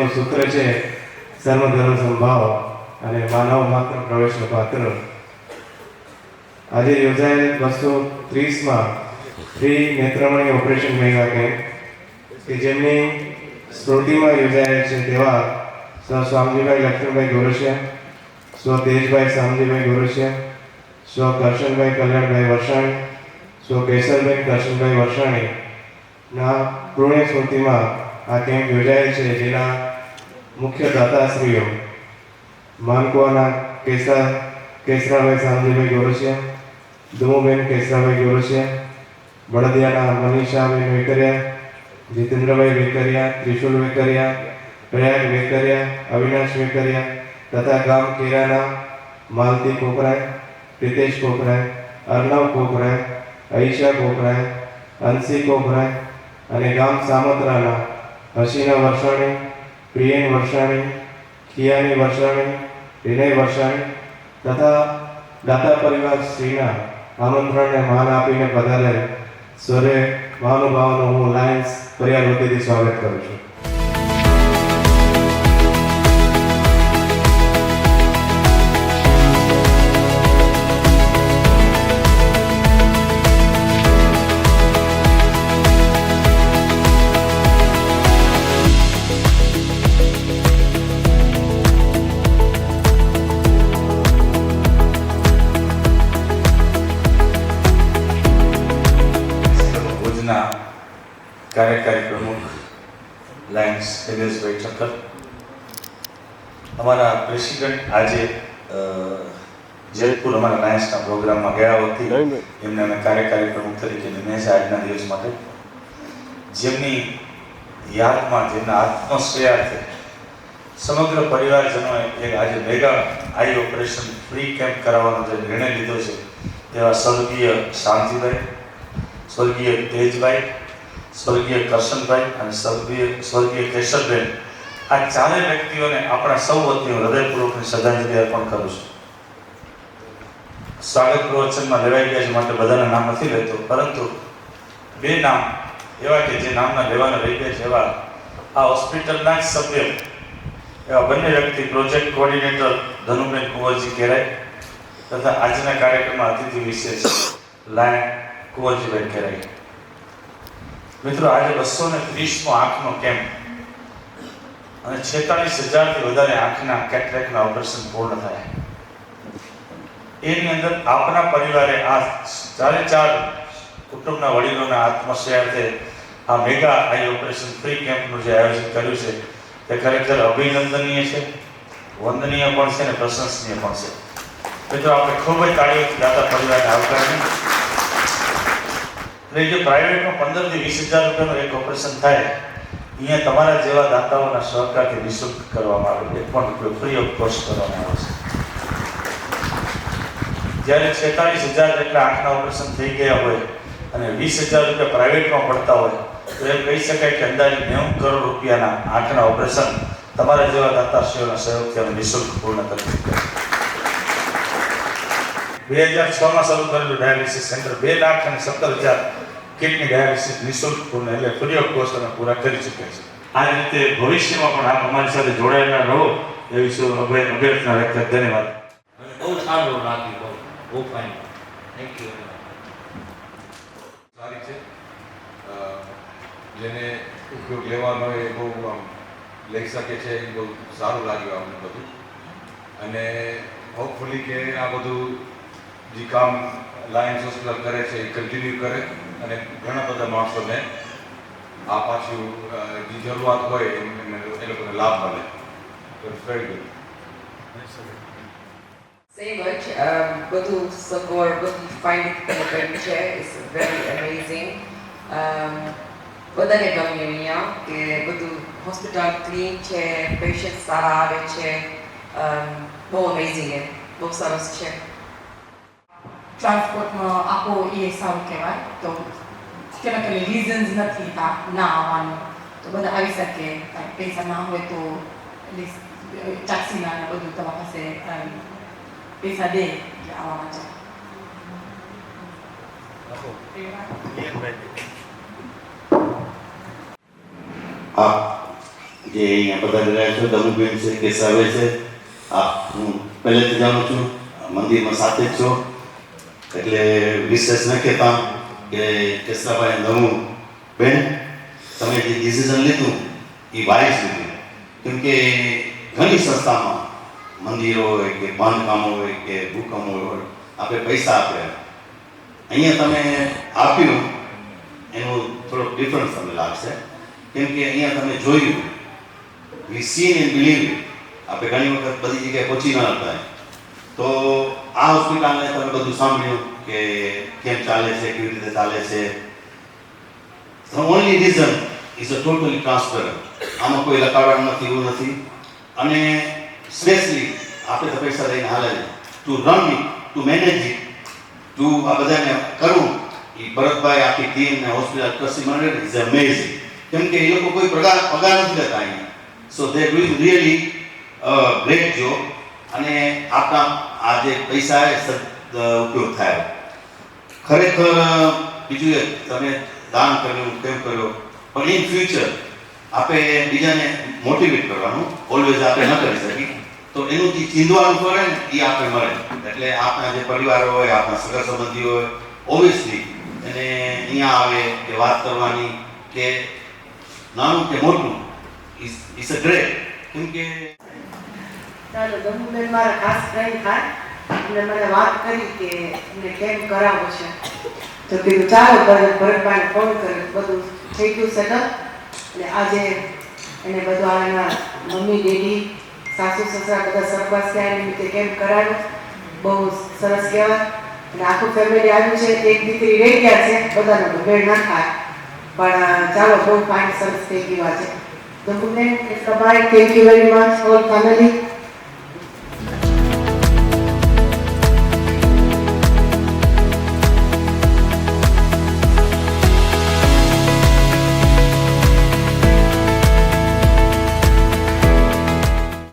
જેનું સૂત્ર છે સર્વધર્મ સંભાવ અને માનવ માત્ર પ્રવેશનો પાત્ર. આજે યોજાયેલ 230માં ફ્રી નેત્રમણી ઓપરેશન મેગા કેમ્પ કે જેમની સ્મૃતિમાં યોજાયેલ છે તેવા સ્વ સ્વામીભાઈ લક્ષ્મણભાઈ ગોરસિયા, સ્વ તેજભાઈ શામજીભાઈ ગોરસિયા, સ્વ કરશનભાઈ કલ્યાણભાઈ વરસાણી, સ્વ કેશરભાઈ કરશનભાઈ વરસાણીના પુણ્ય સ્મૃતિમાં આ કેમ્પ યોજાયેલ છે, જેના મુખ્ય દાતાશ્રીઓ માનકુવાના કેસરાભાઈ શામજીભાઈ ગોરસિયા, દુમુબેન કેસરાભાઈ ગોરસિયા, બળદિયાના મનીષાબેન વેકરિયા, જીતેન્દ્રભાઈ વેકરિયા, ત્રિશુલ વેકરિયા, પ્રયાગ વેકરિયા, અવિનાશ વેકરિયા તથા ગામ કેરાના માલતી કોકરાય, પ્રિતેશ કોકરાય, અર્ણવ કોકરાય, અઈશા કોકરાય, અંશી કોકરાય અને ગામ સામત્રાના હસીના વરસાણી, પ્રિયન વરસાણી, ખિયાની વરસાણી, વિનય વરસાણી તથા દાતા પરિવાર શ્રીના આમંત્રણને માન આપીને પધારેલ સર્વે મહાનુભાવોનું હું લાયન્સ પરિવાર વતીથી સ્વાગત કરું છું. કાર્યકારી પ્રમુખ લાયન્સ દિનેશભાઈ ઠક્કર, અમારા પ્રેસિડેન્ટ આજે જયપુર અમારા લાયન્સના પ્રોગ્રામમાં ગયા વખતે એમને અમે કાર્યકારી પ્રમુખ તરીકે નિમ્યા છે આજના દિવસ માટે, જેમની યાદમાં જેમના આત્મશ્રેયાર્થે સમગ્ર પરિવારજનોએ એક આજે મેગા આઈ ઓપરેશન ફ્રી કેમ્પ કરાવવાનો જે નિર્ણય લીધો છે તેવા સ્વર્ગીય શામજીભાઈ, સ્વર્ગીય તેજભાઈ, સ્વર્ગીય કરશનભાઈ અને સ્વર્ગીય કેશરબેન, આ ચારેય વ્યક્તિઓને આપણા સૌ વતીનો હૃદયપૂર્વકની શ્રદ્ધાંજલિ અર્પણ કરું છું. સ્વાગત પ્રવચનમાં લેવાઈ ગયા છે માટે બધાના નામ નથી લેતો, પરંતુ બે નામ એવા કે જે નામના લેવાના રહી ગયા છે એવા આ હોસ્પિટલના જ સભ્ય એવા બંને વ્યક્તિ પ્રોજેક્ટ કોઓર્ડિનેટર ધનુબેન કુંવરજી કેરાય તથા આજના કાર્યક્રમમાં અતિથિ વિશેષ લાયન કુંવરજીભાઈ કેરાય. મિત્રો, આજે 230મો આંખનો કેમ્પ અને 46,000થી વધારે આંખના કેટરેક્ટના ઓપરેશન પૂર્ણ થયા. એની અંદર આપના પરિવારે આ ચાર કુટુંબના વડીલોના આત્મશ્રેયાર્થે આ મેગા આઈ ઓપરેશન ફ્રી કેમ્પનું જે આયોજન કર્યું છે તે ખરેખર અભિનંદનીય છે, વંદનીય પણ છે અને પ્રશંસનીય પણ છે. મિત્રો, આપણે ખૂબ જ તાળીઓથી દાતા પરિવારને આવકારીએ. એટલે જે પ્રાઇવેટમાં 15,000 થી 20,000 રૂપિયાનું એક ઓપરેશન થાય, અહીંયા તમારા જેવા દાતાઓના સહકારથી નિઃશુલ્ક કરવામાં આવે, 1 પણ રૂપિયો ફ્રી ઓફ કોસ્ટ કરવામાં આવે છે. જ્યારે 46,000 જેટલા આંખના ઓપરેશન થઈ ગયા હોય અને 20,000 રૂપિયા પ્રાઇવેટમાં પડતા હોય તો એમ કહી શકાય કે અંદાજે 90 કરોડ રૂપિયાના આંખના ઓપરેશન તમારા જેવા દાતાશ્રીઓના સહયોગથી અમે નિઃશુલ્ક પૂર્ણ કરી શક્યા. 2006માં શરૂ કરેલું ડાયાલિસિસ સેન્ટર 2,17,000 કિડની ડાયાલિસિસ નિઃશુલ્ક પૂર્ણ એટલે ફ્રી ઓફ કોસ્ટ અમે પૂરા કરી ચૂક્યા છે. આ રીતે ભવિષ્યમાં પણ આપ અમારી સાથે જોડાયેલા રહો એવી અભ્યર્થના વ્યક્ત. ધન્યવાદ. બહુ સારું લાગ્યું, બહુ ફાઇન. Thank you. સારી છે, જેને ઉપયોગ લેવાનો એ બહુ લઈ શકે છે, એ બહુ સારું લાગ્યું અમને બધું. અને હોપફુલી કે આ બધું જે કામ લાયન્સ હોસ્પિટલ કરે છે એ કન્ટિન્યુ કરે અને ઘણા બધા માણસોને આ પાછું જે જરૂરિયાત હોય એ લોકોને લાભ મળે. Very good. Say much. બધું સગવડ બધું ફાઇન કર્યું છે. It's very amazing. બધાને ગમ્યું અહીંયા કે બધું હોસ્પિટલ ક્લીન છે, પેશન્ટ સારા આવે છે. બહુ અમેઝિંગ છે, બહુ સરસ છે. ટ્રાન્સપોર્ટમાં આપો એ સારું કહેવાય. તો કેટલા રીઝન્સ નથી ના આવવાનું, તો બધા આવી શકે. કાંઈ પૈસા ના હોય તો એટલીસ્ટ ટેક્સીના ને બધું તમારા પાસે પૈસા દે એટલે આવવા માટે. જે અહીંયા પધારી રહ્યા છો, દમુબેન છે કે સર્વે છે, હું પહેલેથી જાણું છું, મંદિરમાં સાથે જ છો, એટલે વિશેષ ન કહેતા કે કેસરાભાઈ દમુ બેન, તમે જે ડિસિઝન લીધું એ વાઇઝ લીધું. કેમ કે ઘણી સંસ્થામાં મંદિરો હોય કે બાંધકામો હોય કે ભૂકંપ હોય, આપણે પૈસા આપ્યા, અહીંયા તમે આપ્યું એનું થોડોક ડિફરન્સ તમને લાગશે. કેમ કે અહીંયા તમે જોયું, વી સીન એન્ડ બિલીવ. આપણે ઘણી વખત બધી જગ્યાએ પહોંચી ન હતા, તો આ હોસ્પિટલને તમે બધું સાંભળ્યું કે કેમ ચાલે છે, કેવી રીતે ચાલે છે. The only reason is a totally transparent. આમાં કોઈ લખાવવાનું નથી, એવું નથી. અને સ્પેશલી આપણે તો પૈસા લઈને હાલે to run it, to manage it, to આ બધાને કરવું, એ ભરતભાઈ આખી ટીમ ને હોસ્પિટલ ટ્રસ્ટી મંડળ ઇઝ અમેઝિંગ. કેમ કે એ લોકો કોઈ પગાર નથી લેતા અહીંયા. So they doing really great job. અને આપણા આ જે પૈસા એ ઉપયોગ થાય. ખરેખર બીજું એક તમે દાન કર્યું, કેમ કર્યો, પણ ઇન ફ્યુચર આપણે બીજાને મોટિવેટ કરવાનું ઓલવેઝ આપણે ન કરી શકીએ, તો એનું જે ચીંધવાનું કરે ને એ આપણે મળે. એટલે આપણા જે પરિવાર હોય, આપણા સગા સંબંધીઓ હોય, ઓબ્વિયસલી એને અહીંયા આવે કે વાત કરવાની કે નાનું કે મોટું ઇઝ અ ગ્રેટ. કેમ કે ચાલો દમુબેન મારા ખાસ ફ્રેન્ડ થાય અને મને વાત કરી કે એમને કેમ કરાવો છે, તો કીધું ચાલો ભરતભાઈને ફોન કર્યો, બધું થઈ ગયું સેટઅપ. અને આજે એને બધું આના મમ્મી ડેડી સાસુ સસરા બધા સરપાસ થયા નિમિત્તે કેમ કરાવ્યો, બહુ સરસ કહેવાય. અને આખું ફેમિલી આવ્યું છે, એક દીકરી રહી ગયા છે, બધાનો ભેળ ના થાય, પણ ચાલો બહુ ફાઇન સરસ થઈ ગયું આજે. દમુબેન, it's a bye. Thank you very much, all family.